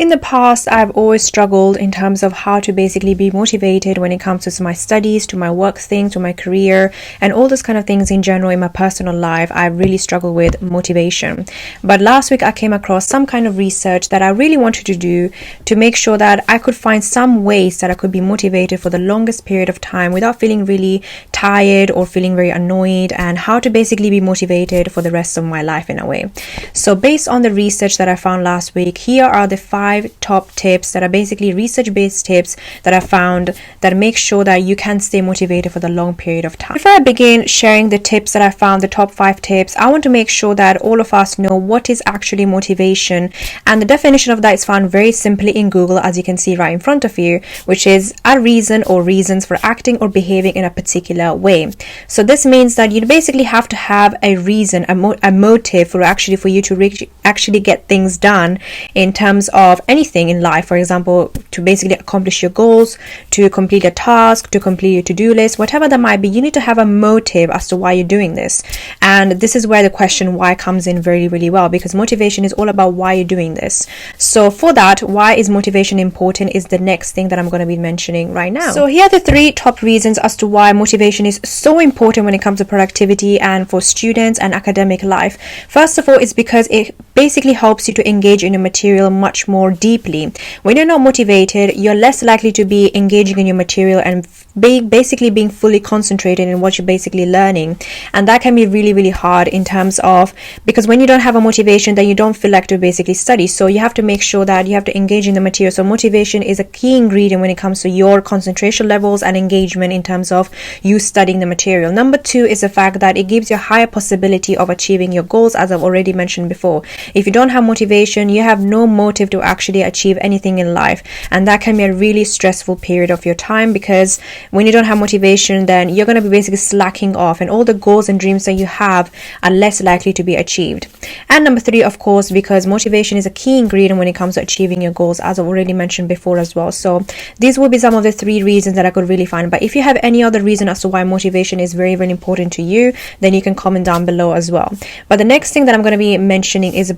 In the past, I've always struggled in terms of how to basically be motivated when it comes to my studies, to my work things, to my career, and all those kind of things in general in my personal life. I really struggle with motivation. But last week, I came across some kind of research that I really wanted to do to make sure that I could find some ways that I could be motivated for the longest period of time without feeling really tired or feeling very annoyed, and how to basically be motivated for the rest of my life in a way. So based on the research that I found last week, here are the 5 top tips that are basically research-based tips that I found that make sure that you can stay motivated for the long period of time. Before I begin sharing the tips that I found, the top 5 tips, I want to make sure that all of us know what is actually motivation, and the definition of that is found very simply in Google, as you can see right in front of you, which is a reason or reasons for acting or behaving in a particular way. So this means that you basically have to have a reason, a motive for you to actually get things done in terms of anything in life. For example, to basically accomplish your goals, to complete a task, to complete your to-do list, whatever that might be, you need to have a motive as to why you're doing this. And this is where the question why comes in very, really well, because motivation is all about why you're doing this. So for that, why is motivation important is the next thing that I'm going to be mentioning right now. So here are the 3 top reasons as to why motivation is so important when it comes to productivity and for students and academic life. First of all, it's because it basically helps you to engage in your material much more deeply. When you're not motivated, you're less likely to be engaging in your material and basically being fully concentrated in what you're basically learning. And that can be really, really hard in terms of, because when you don't have a motivation, then you don't feel like to basically study. So you have to make sure that you have to engage in the material. So motivation is a key ingredient when it comes to your concentration levels and engagement in terms of you studying the material. Number 2 is the fact that it gives you a higher possibility of achieving your goals, as I've already mentioned before. If you don't have motivation, you have no motive to actually achieve anything in life, and that can be a really stressful period of your time, because when you don't have motivation, then you're going to be basically slacking off, and all the goals and dreams that you have are less likely to be achieved. And number 3, of course, because motivation is a key ingredient when it comes to achieving your goals, as I've already mentioned before as well. So these will be some of the 3 reasons that I could really find. But if you have any other reason as to why motivation is very, very important to you, then you can comment down below as well. But the next thing that I'm going to be mentioning is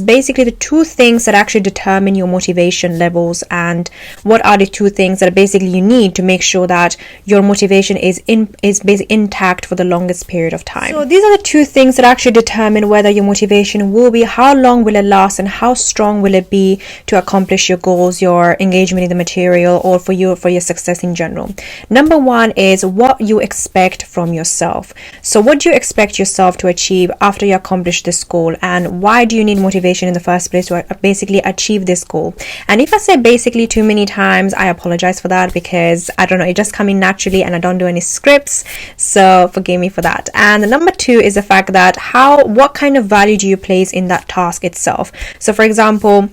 basically the 2 things that actually determine your motivation levels, and what are the 2 things that basically you need to make sure that your motivation is basically intact for the longest period of time. So these are the 2 things that actually determine whether your motivation will be, how long will it last, and how strong will it be to accomplish your goals, your engagement in the material, or for your success in general. Number 1 is what you expect from yourself. So what do you expect yourself to achieve after you accomplish this goal, and why do you need motivation in the first place to basically achieve this goal? And if I say basically too many times, I apologize for that, because I don't know, it just comes in naturally and I don't do any scripts, so forgive me for that. And number 2 is the fact that what kind of value do you place in that task itself. So for example,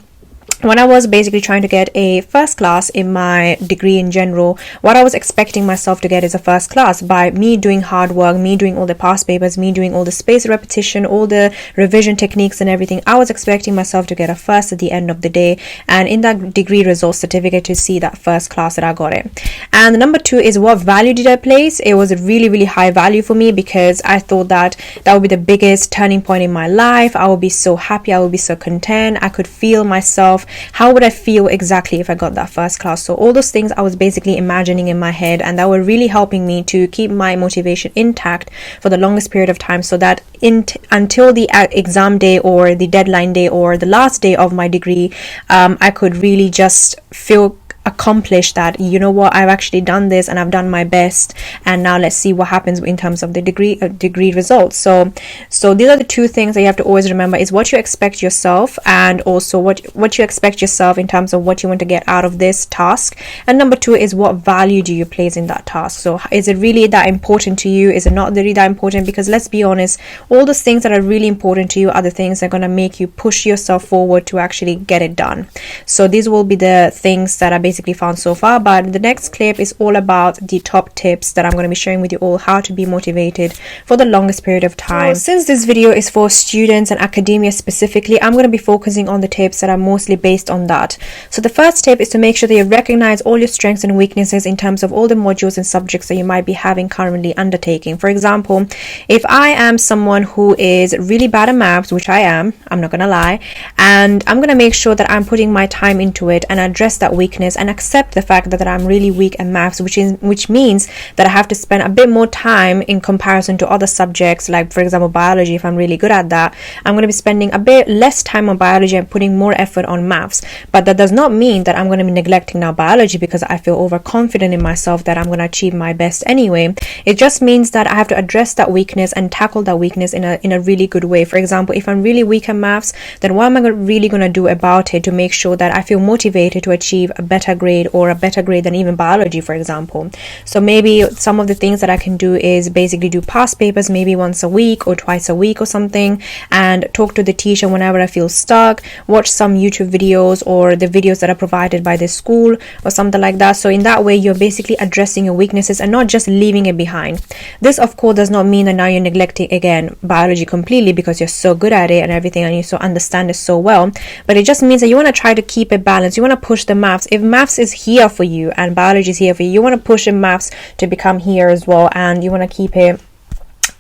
when I was basically trying to get a first class in my degree in general, what I was expecting myself to get is a first class by me doing hard work, me doing all the past papers, me doing all the spaced repetition, all the revision techniques and everything. I was expecting myself to get a first at the end of the day, and in that degree results certificate to see that first class that I got it. And number 2 is what value did I place? It was a really, really high value for me, because I thought that would be the biggest turning point in my life. I would be so happy, I would be so content, I could feel myself. How would I feel exactly if I got that first class? So all those things I was basically imagining in my head, and that were really helping me to keep my motivation intact for the longest period of time, so that until the exam day or the deadline day or the last day of my degree, I could really just feel accomplished that, you know what, I've actually done this and I've done my best, and now let's see what happens in terms of the degree results. So these are the 2 things that you have to always remember, is what you expect yourself, and also what you expect yourself in terms of what you want to get out of this task. And number 2 is what value do you place in that task. So is it really that important to you? Is it not really that important? Because let's be honest, all those things that are really important to you are the things that are going to make you push yourself forward to actually get it done. So these will be the things that are basically basically found so far. But the next clip is all about the top tips that I'm going to be sharing with you all, how to be motivated for the longest period of time. So since this video is for students and academia specifically, I'm going to be focusing on the tips that are mostly based on that. So the first tip is to make sure that you recognize all your strengths and weaknesses in terms of all the modules and subjects that you might be having currently undertaking. For example, if I am someone who is really bad at maths, which I am, I'm not going to lie, and I'm going to make sure that I'm putting my time into it and address that weakness and accept the fact that I'm really weak at maths, which means that I have to spend a bit more time in comparison to other subjects, like for example biology. If I'm really good at that, I'm going to be spending a bit less time on biology and putting more effort on maths. But that does not mean that I'm going to be neglecting now biology because I feel overconfident in myself that I'm going to achieve my best anyway. It just means that I have to address that weakness and tackle that weakness in a really good way. For example, if I'm really weak at maths, then what am I really going to do about it to make sure that I feel motivated to achieve a better grade, or a better grade than even biology, for example? So maybe some of the things that I can do is basically do past papers maybe once a week or twice a week or something, and talk to the teacher whenever I feel stuck, watch some YouTube videos or the videos that are provided by the school or something like that. So in that way you're basically addressing your weaknesses and not just leaving it behind. This of course does not mean that now you're neglecting again biology completely because you're so good at it and everything and you so understand it so well, but it just means that you want to try to keep it balanced. You want to push the maths. If maths is here for you and biology is here for you, you want to push the maths to become here as well, and you want to keep it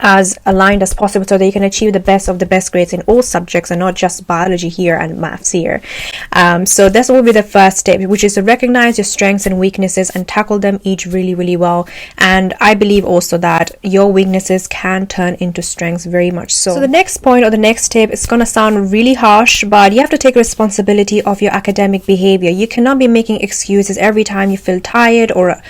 as aligned as possible so that you can achieve the best of the best grades in all subjects and not just biology here and maths here. So this will be the first step, which is to recognize your strengths and weaknesses and tackle them each really well. And I believe also that your weaknesses can turn into strengths, very much so. So the next point or the next tip is going to sound really harsh, but you have to take responsibility of your academic behavior. You cannot be making excuses every time you feel tired or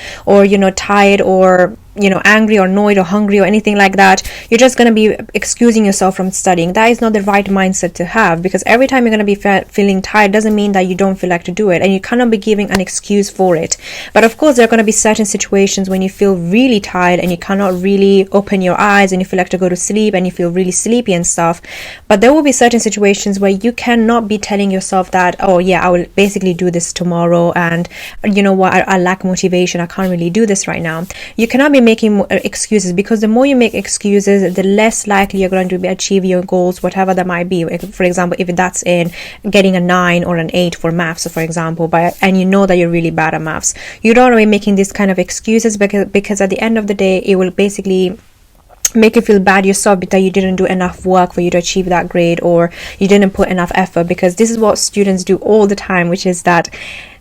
tired or angry or annoyed or hungry or anything like that. You're just going to be excusing yourself from studying. That is not the right mindset to have, because every time you're going to be feeling tired doesn't mean that you don't feel like to do it, and you cannot be giving an excuse for it. But of course there are going to be certain situations when you feel really tired and you cannot really open your eyes and you feel like to go to sleep and you feel really sleepy and stuff. But there will be certain situations where you cannot be telling yourself that, oh yeah, I will basically do this tomorrow, and you know what, I lack motivation, I can't really do this right now. You cannot be making excuses, because the more you make excuses, the less likely you're going to achieve your goals, whatever that might be. For example, if that's in getting a 9 or an 8 for maths, for example, and you know that you're really bad at maths, you don't want to be making these kind of excuses, because at the end of the day it will basically make you feel bad yourself that you didn't do enough work for you to achieve that grade, or you didn't put enough effort. Because this is what students do all the time, which is that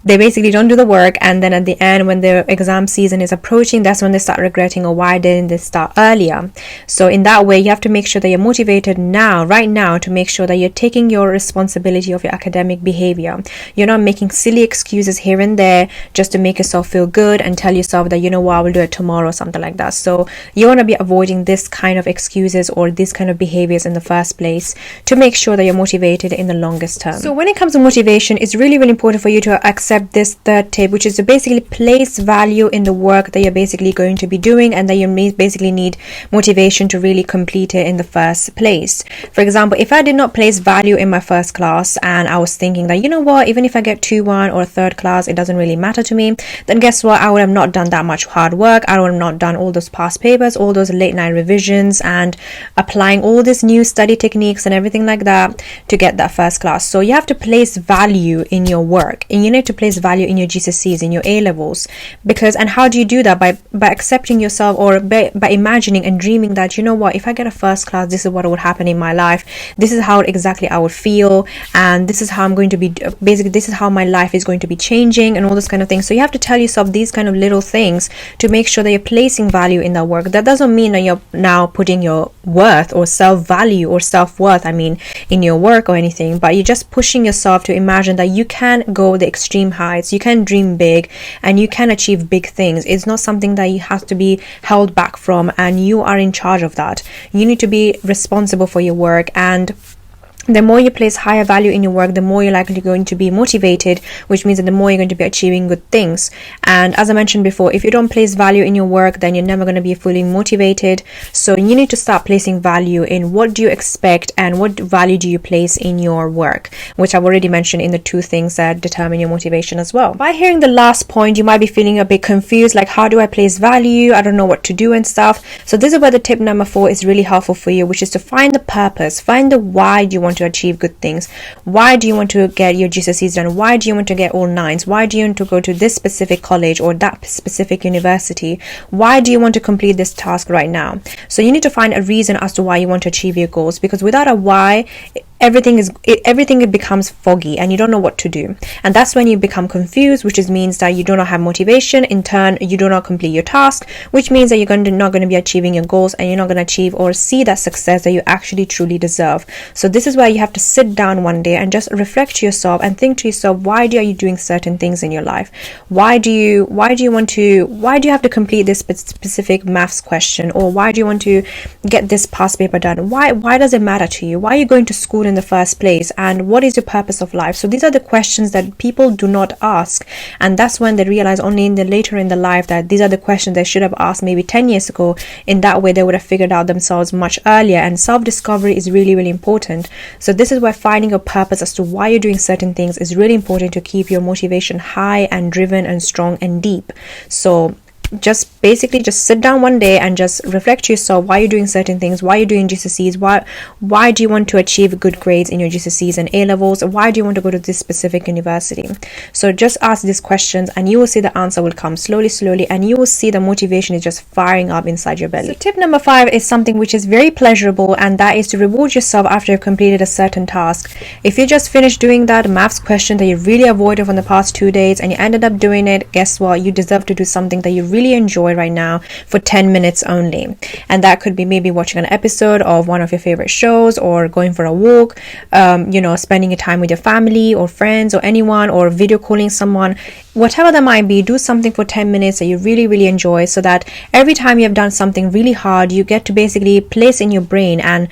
they basically don't do the work, and then at the end when the exam season is approaching, that's when they start regretting, or why didn't they start earlier? So in that way you have to make sure that you're motivated right now to make sure that you're taking your responsibility of your academic behavior. You're not making silly excuses here and there just to make yourself feel good and tell yourself that, you know what, I will do it tomorrow or something like that. So you want to be avoiding this kind of excuses or this kind of behaviors in the first place to make sure that you're motivated in the longest term. So when it comes to motivation, it's really important for you to accept this third tip, which is to basically place value in the work that you're basically going to be doing, and that you basically need motivation to really complete it in the first place. For example, if I did not place value in my first class and I was thinking that, you know what, even if I get 2-1 or a third class, it doesn't really matter to me, then guess what, I would have not done that much hard work. I would have not done all those past papers, all those late night revisions, and applying all these new study techniques and everything like that to get that first class. So you have to place value in your work, and you need to place value in your GCSEs, in your A-levels. And how do you do that? By accepting yourself, or by imagining and dreaming that, you know what, if I get a first class, this is what would happen in my life, this is how exactly I would feel, and this is how I'm going to be, basically this is how my life is going to be changing, and all this kind of things. So you have to tell yourself these kind of little things to make sure that you're placing value in that work. That doesn't mean that you're now putting your worth or self-value or self-worth, in your work or anything, but you're just pushing yourself to imagine that you can go the extreme heights, you can dream big, and you can achieve big things. It's not something that you have to be held back from, and you are in charge of that. You need to be responsible for your work, and the more you place higher value in your work, the more you're likely going to be motivated, which means that the more you're going to be achieving good things. And as I mentioned before, if you don't place value in your work, then you're never going to be fully motivated. So you need to start placing value in what do you expect and what value do you place in your work, which I've already mentioned in the 2 things that determine your motivation as well. By hearing the last point, you might be feeling a bit confused, like how do I place value? I don't know what to do and stuff. So this is where the tip number 4 is really helpful for you, which is to find the purpose, find the why do you want to achieve good things. Why do you want to get your GCSEs done? Why do you want to get all 9s? Why do you want to go to this specific college or that specific university? Why do you want to complete this task right now? So you need to find a reason as to why you want to achieve your goals, because without a why, everything becomes foggy and you don't know what to do, and that's when you become confused, which means that you do not have motivation. In turn, you do not complete your task, which means that you're not going to be achieving your goals, and you're not going to achieve or see that success that you actually truly deserve. So this is where you have to sit down one day and just reflect to yourself and think to yourself, why are you doing certain things in your life? Why do you have to complete this specific maths question, or why do you want to get this past paper done? Why does it matter to you? Why are you going to school in the first place, and what is your purpose of life? So these are the questions that people do not ask, and that's when they realize only later in the life that these are the questions they should have asked maybe 10 years ago. In that way, they would have figured out themselves much earlier, and self-discovery is really, really important. So this is why finding a purpose as to why you're doing certain things is really important to keep your motivation high and driven and strong and deep. So just sit down one day and just reflect to yourself why you're doing certain things, why you're doing GCSEs, why do you want to achieve good grades in your GCSEs and A-levels, why do you want to go to this specific university? So just ask these questions and you will see the answer will come slowly, and you will see the motivation is just firing up inside your belly. So tip number 5 is something which is very pleasurable, and that is to reward yourself after you've completed a certain task. If you just finished doing that maths question that you really avoided from the past 2 days and you ended up doing it, guess what? You deserve to do something that you really enjoy right now for 10 minutes only, and that could be maybe watching an episode of one of your favorite shows, or going for a walk, spending your time with your family or friends or anyone, or video calling someone. Whatever that might be, do something for 10 minutes that you really, really enjoy, so that every time you have done something really hard, you get to basically place in your brain, and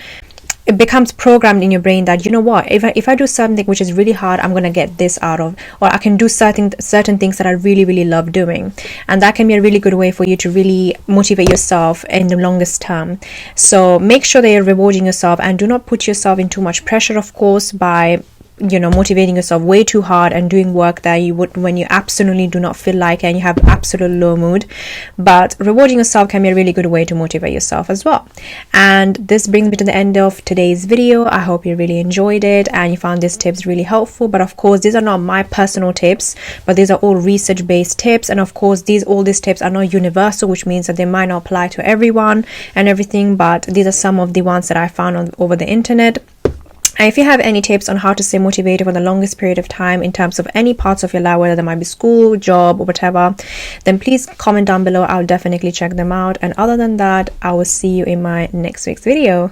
it becomes programmed in your brain that, you know what, if I do something which is really hard, I'm going to get this out of, or I can do certain things that I really, really love doing. And that can be a really good way for you to really motivate yourself in the longest term. So make sure that you're rewarding yourself, and do not put yourself in too much pressure, of course, by motivating yourself way too hard and doing work that you would when you absolutely do not feel like it and you have absolute low mood. But rewarding yourself can be a really good way to motivate yourself as well. And this brings me to the end of today's video. I hope you really enjoyed it and you found these tips really helpful. But of course, these are not my personal tips, but these are all research-based tips. And of course, all these tips are not universal, which means that they might not apply to everyone and everything, but these are some of the ones that I found over the internet. And if you have any tips on how to stay motivated for the longest period of time in terms of any parts of your life, whether that might be school, job, or whatever, then please comment down below. I'll definitely check them out. And other than that, I will see you in my next week's video.